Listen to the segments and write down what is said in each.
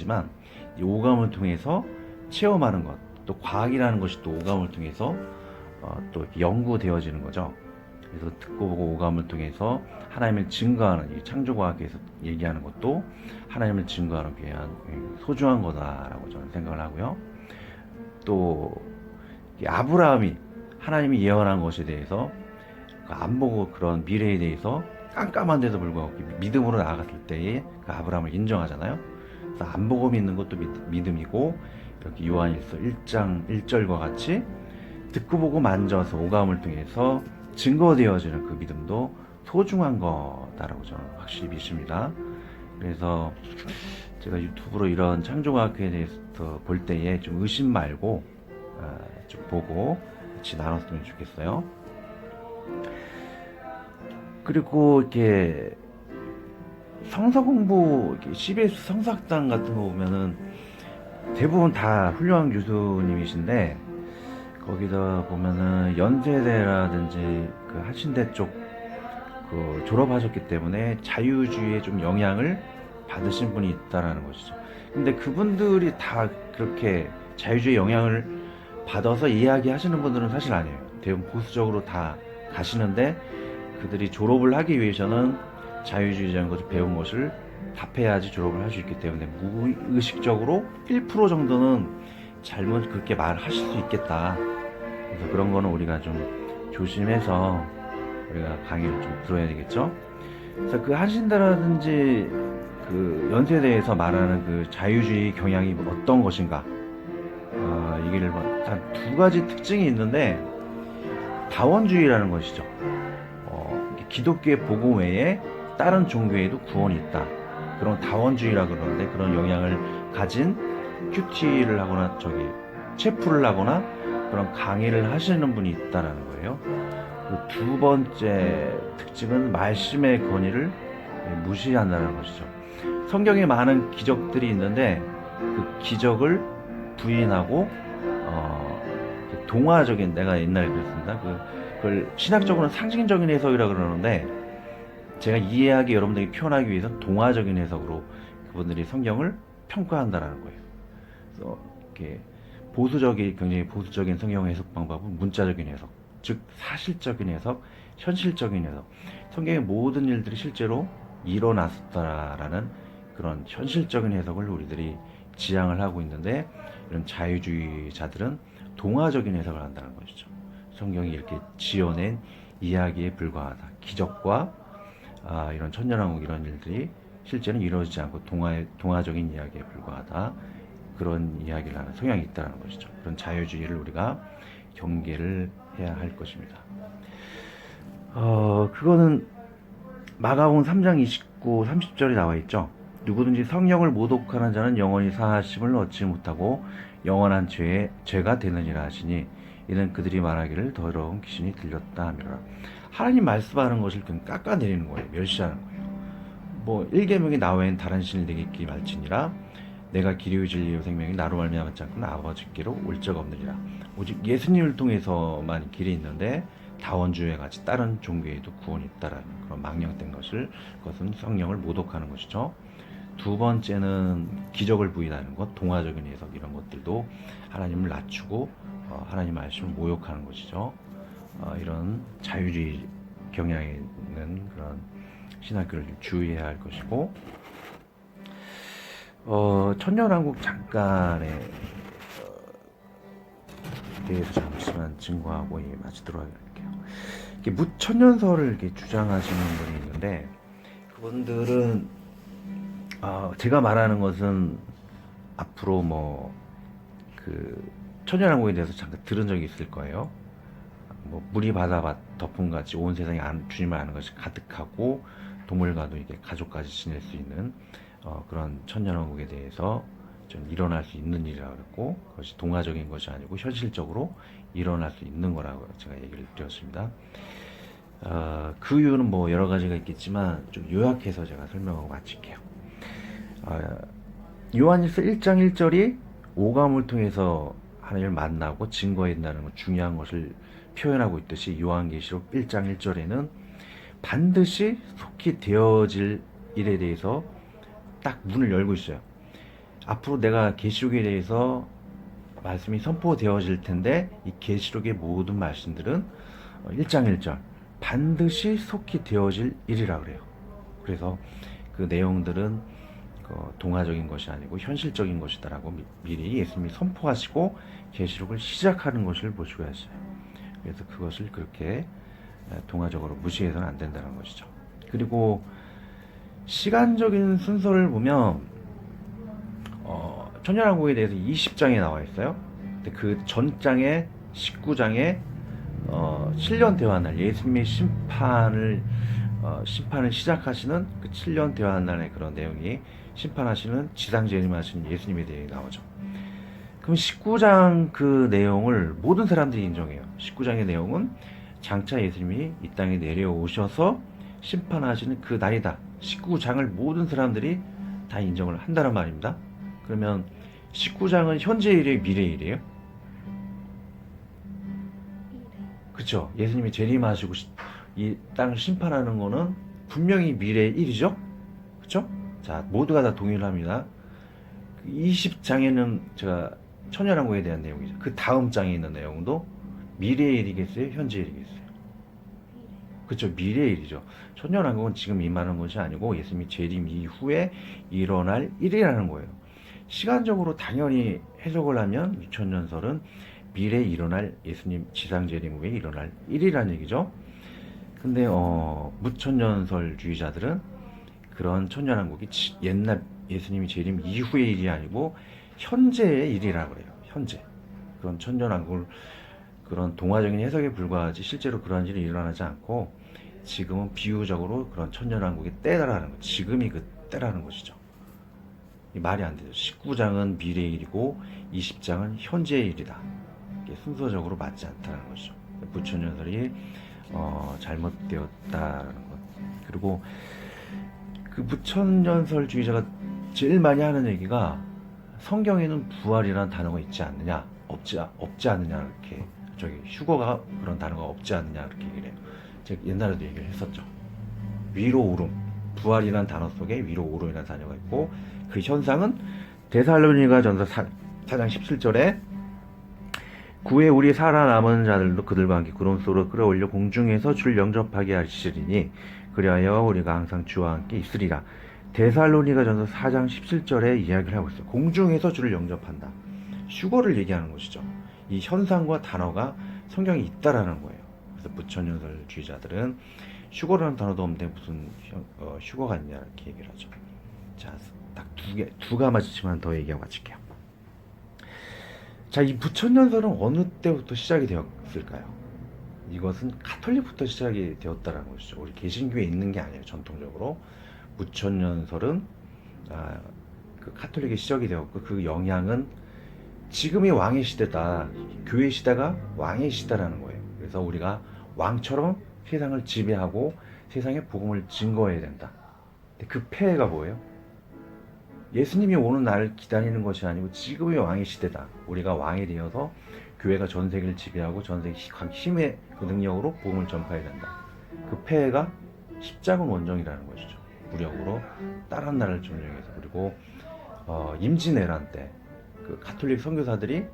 있지만 이 오감을 통해서 체험하는 것, 또 과학이라는 것이 또 오감을 통해서 또 연구되어지는 거죠. 그래서 듣고 보고 오감을 통해서 하나님을 증거하는, 이 창조과학에서 얘기하는 것도 하나님을 증거하는 위한 소중한 거다라고 저는 생각을 하고요. 또 아브라함이 하나님이 예언한 것에 대해서 안 보고 그런 미래에 대해서 깜깜한데도 불구하고 믿음으로 나아갔을 때에 그 아브라함을 인정하잖아요. 그래서 안 보고 믿는 것도 믿음이고, 이렇게 요한일서 1장 1절과 같이 듣고 보고 만져서 오감을 통해서 증거되어지는 그 믿음도 소중한 거다라고 저는 확실히 믿습니다. 그래서 제가 유튜브로 이런 창조과학에 대해서 볼 때에 좀 의심 말고 좀 보고 같이 나눴으면 좋겠어요. 그리고 이렇게 성서 공부, 이렇게 CBS 성서학당 같은 거 보면은 대부분 다 훌륭한 교수님이신데, 거기다 보면은 연세대라든지 그 하신대 쪽 그 졸업하셨기 때문에 자유주의에 좀 영향을 받으신 분이 있다라는 것이죠. 근데 그분들이 다 그렇게 자유주의 영향을 받아서 이야기하시는 분들은 사실 아니에요. 대부분 보수적으로 다 가시는데, 그들이 졸업을 하기 위해서는 자유주의자인 것을 배운 것을 답해야지 졸업을 할 수 있기 때문에 무의식적으로 1% 정도는 잘못 그렇게 말하실 수 있겠다. 그래서 그런 거는 우리가 좀 조심해서 우리가 강의를 좀 들어야 되겠죠. 그래서 그 한신대라든지 그 연세대에서 말하는 그 자유주의 경향이 어떤 것인가, 이게 한 두 가지 특징이 있는데, 다원주의라는 것이죠. 기독교의 복음 외에 다른 종교에도 구원이 있다. 그런 다원주의라 그러는데, 그런 영향을 가진 큐티를 하거나 체프를 하거나 그런 강의를 하시는 분이 있다라는 거예요. 두 번째 특징은 말씀의 권위를 무시한다는 것이죠. 성경에 많은 기적들이 있는데 그 기적을 부인하고 동화적인, 내가 옛날에 그랬습니다. 그걸 신학적으로는 상징적인 해석이라 그러는데, 제가 이해하기, 여러분들에게 표현하기 위해서 동화적인 해석으로 그분들이 성경을 평가한다라는 거예요. 그래서 이렇게 굉장히 보수적인 성경 해석 방법은 문자적인 해석, 즉 사실적인 해석, 현실적인 해석, 성경의 모든 일들이 실제로 일어났었다라는 그런 현실적인 해석을 우리들이 지향을 하고 있는데, 이런 자유주의자들은 동화적인 해석을 한다는 것이죠. 성경이 이렇게 지어낸 이야기에 불과하다. 기적과 이런 천년왕국 이런 일들이 실제는 이루어지지 않고 동화적인 이야기에 불과하다. 그런 이야기를 하는 성향이 있다는 것이죠. 그런 자유주의를 우리가 경계를 해야 할 것입니다. 그거는 마가복음 3장 29, 30절에 나와 있죠. 누구든지 성령을 모독하는 자는 영원히 사하심을 얻지 못하고 영원한 죄가 되느니라 하시니, 이는 그들이 말하기를 더러운 귀신이 들렸다 하미라. 하나님 말씀하는 것을 그냥 깎아내리는 거예요. 멸시하는 거예요. 1계명이 나 외엔 다른 신을 내게 있기 말지니라. 내가 길이요 진리요 생명이 나로 말미암지 않고는 아버지께로 올 자가 없느니라. 오직 예수님을 통해서만 길이 있는데 다원주의와 같이 다른 종교에도 구원이 있다라는 그런 망령된 그것은 성령을 모독하는 것이죠. 두 번째는 기적을 부인하는 것, 동화적인 해석, 이런 것들도 하나님을 낮추고 하나님 말씀을 모욕하는 것이죠. 이런 자유주의 경향에 있는 그런 신학교를 좀 주의해야 할 것이고, 천년왕국 잠깐에 대해서 잠시만 증거하고 마치도록 할게요. 이렇게 무천년설을 이렇게 주장하시는 분이 있는데, 그분들은 제가 말하는 것은 앞으로 그 천년왕국에 대해서 잠깐 들은 적이 있을 거예요. 물이 바다 덮음 같이 온 세상에 주님을 아는 것이 가득하고 동물과도 이게 가족까지 지낼 수 있는 그런 천년왕국에 대해서 좀 일어날 수 있는 일이라고 그랬고, 그것이 동화적인 것이 아니고 현실적으로 일어날 수 있는 거라고 제가 얘기를 드렸습니다. 그 이유는 여러 가지가 있겠지만 좀 요약해서 제가 설명하고 마칠게요. 요한일서 1장 1절이 오감을 통해서 하나님을 만나고 증거한다는 것, 중요한 것을 표현하고 있듯이, 요한계시록 1장 1절에는 반드시 속히 되어질 일에 대해서 딱 문을 열고 있어요. 앞으로 내가 계시록에 대해서 말씀이 선포되어질 텐데 이 계시록의 모든 말씀들은 1장 1절 반드시 속히 되어질 일이라 그래요. 그래서 그 내용들은 동화적인 것이 아니고 현실적인 것이다라고 미리 예수님이 선포하시고 계시록을 시작하는 것을 보시고 했어요. 그래서 그것을 그렇게 동화적으로 무시해서는 안 된다는 것이죠. 그리고 시간적인 순서를 보면 천년왕국에 대해서 20장에 나와 있어요. 근데 그 전장에 19장에 7년 대환날 예수님의 심판을 시작하시는 그 7년 대환날의 그런 내용이 심판하시는 지상 재림하시는 예수님에 대해 나오죠. 그럼 19장 그 내용을 모든 사람들이 인정해요. 19장의 내용은 장차 예수님이 이 땅에 내려오셔서 심판하시는 그 날이다. 19장을 모든 사람들이 다 인정을 한다는 말입니다. 그러면 19장은 현재 일이에요, 미래 일이에요? 그쵸? 예수님이 재림하시고 이 땅을 심판하는 거는 분명히 미래의 일이죠? 그쵸? 자, 모두가 다 동의를 합니다. 20장에는 제가 천년왕국에 대한 내용이죠. 그 다음 장에 있는 내용도 미래의 일이겠어요? 현재 일이겠어요? 그쵸? 미래의 일이죠. 천년왕국은 지금 임하는 것이 아니고 예수님이 재림 이후에 일어날 일이라는 거예요. 시간적으로 당연히 해석을 하면 유천년설은 미래에 일어날 예수님 지상 재림 후에 일어날 일이라는 얘기죠. 근데 무천년설주의자들은 그런 천년왕국이 옛날 예수님이 재림 이후의 일이 아니고 현재의 일이라고 그래요. 현재. 그런 천년왕국을 그런 동화적인 해석에 불과하지 실제로 그런 일이 일어나지 않고 지금은 비유적으로 그런 천년왕국의 때라는 거. 지금이 그 때라는 것이죠. 이 말이 안 되죠. 19장은 미래의 일이고 20장은 현재의 일이다. 이게 순서적으로 맞지 않다는 것이죠. 무천년설이 잘못되었다는 것. 그리고 그 무천년설주의자가 제일 많이 하는 얘기가 성경에는 부활이라는 단어가 있지 않느냐, 없지 않느냐 이렇게 휴거가 그런 단어가 없지 않느냐 이렇게 얘기를 해요. 제가 옛날에도 얘기를 했었죠. 위로 오름, 부활이라는 단어 속에 위로 오름이라는 단어가 있고 그 현상은 데살로니가전서 4장 17절에 구에 우리 살아남은 자들도 그들과 함께 구름 속으로 끌어올려 공중에서 주를 영접하게 하시리니 그리하여 우리가 항상 주와 함께 있으리라. 데살로니가전서 4장 17절에 이야기를 하고 있어요. 공중에서 주를 영접한다. 휴거를 얘기하는 것이죠. 이 현상과 단어가 성경에 있다라는 거예요. 그래서 무천년설주의자들은 휴거라는 단어도 없는데 무슨 휴거가 있냐 이렇게 얘기를 하죠. 자, 딱 두 가지만 더 얘기하고 마칠게요. 자, 이 무천년설은 어느 때부터 시작이 되었을까요? 이것은 가톨릭부터 시작이 되었다는 것이죠. 우리 개신교에 있는 게 아니에요. 전통적으로 무천년설은 그 가톨릭의 시작이 되었고 그 영향은 지금이 왕의 시대다. 교회 시대가 왕의 시대라는 거예요. 그래서 우리가 왕처럼 세상을 지배하고 세상에 복음을 증거해야 된다. 근데 그 폐해가 뭐예요? 예수님이 오는 날을 기다리는 것이 아니고 지금이 왕의 시대다. 우리가 왕이 되어서 교회가 전 세계를 지배하고 전 세계 힘의 그 능력으로 복음을 전파해야 된다. 그 폐해가 십자군 원정이라는 것이죠. 무력으로 다른 나라를 점령해서. 그리고 임진왜란 때 그 가톨릭 선교사들이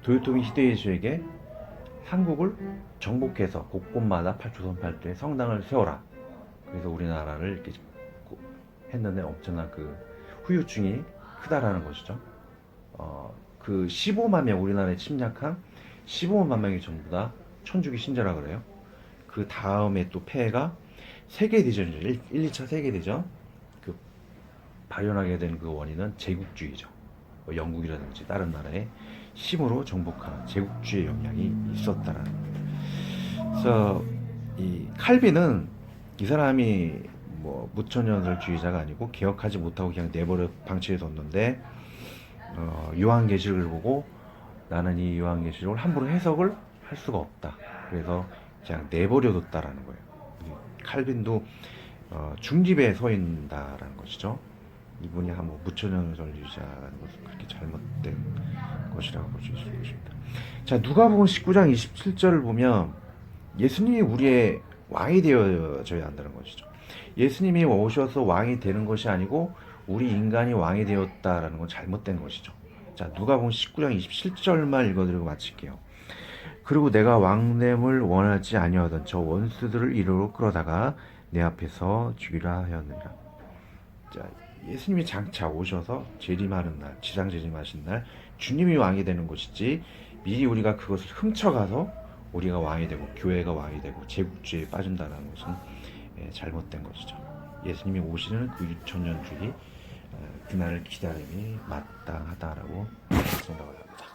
도요토미 히데요시에게 한국을 정복해서 곳곳마다 조선 8대 성당을 세워라. 그래서 우리나라를 이렇게 했는데 엄청난 그 후유증이 크다라는 것이죠. 그 15만 명 우리나라에 침략한 15만 명이 전부 다 천주교 신자라 그래요. 그 다음에 또 폐해가 세계대전이죠. 1, 2차 세계대전. 그 발현하게 된 그 원인은 제국주의죠. 영국이라든지 다른 나라의 힘으로 정복하는 제국주의 영향이 있었다라는 거예요. 그래서 이 칼빈은 이 사람이 뭐 무천년설주의자가 아니고 개혁하지 못하고 그냥 내버려 방치해 뒀는데 요한계시록을 보고 나는 이 요한계시록을 함부로 해석을 할 수가 없다. 그래서 그냥 내버려 뒀다라는 거예요. 칼빈도 중립에 서 있다라는 것이죠. 이분이 한번 무천년설주의자라는 것은 그렇게 잘못된 것이라고 볼 수 있을 것입니다. 자, 누가복음 19장 27절을 보면 예수님이 우리의 왕이 되어져야 한다는 것이죠. 예수님이 오셔서 왕이 되는 것이 아니고 우리 인간이 왕이 되었다라는 건 잘못된 것이죠. 자, 누가복음 19장 27절만 읽어드리고 마칠게요. 그리고 내가 왕됨을 원하지 아니하던 저 원수들을 이리로 끌어다가 내 앞에서 죽이라 하였느니라. 자, 예수님이 장차 오셔서 재림하는 날, 지상 재림하신 날 주님이 왕이 되는 것이지, 미리 우리가 그것을 훔쳐가서 우리가 왕이 되고 교회가 왕이 되고 제국주의에 빠진다는 것은 잘못된 것이죠. 예수님이 오시는 그 6천년 주기, 그날을 기다림이 마땅하다라고 생각을 합니다.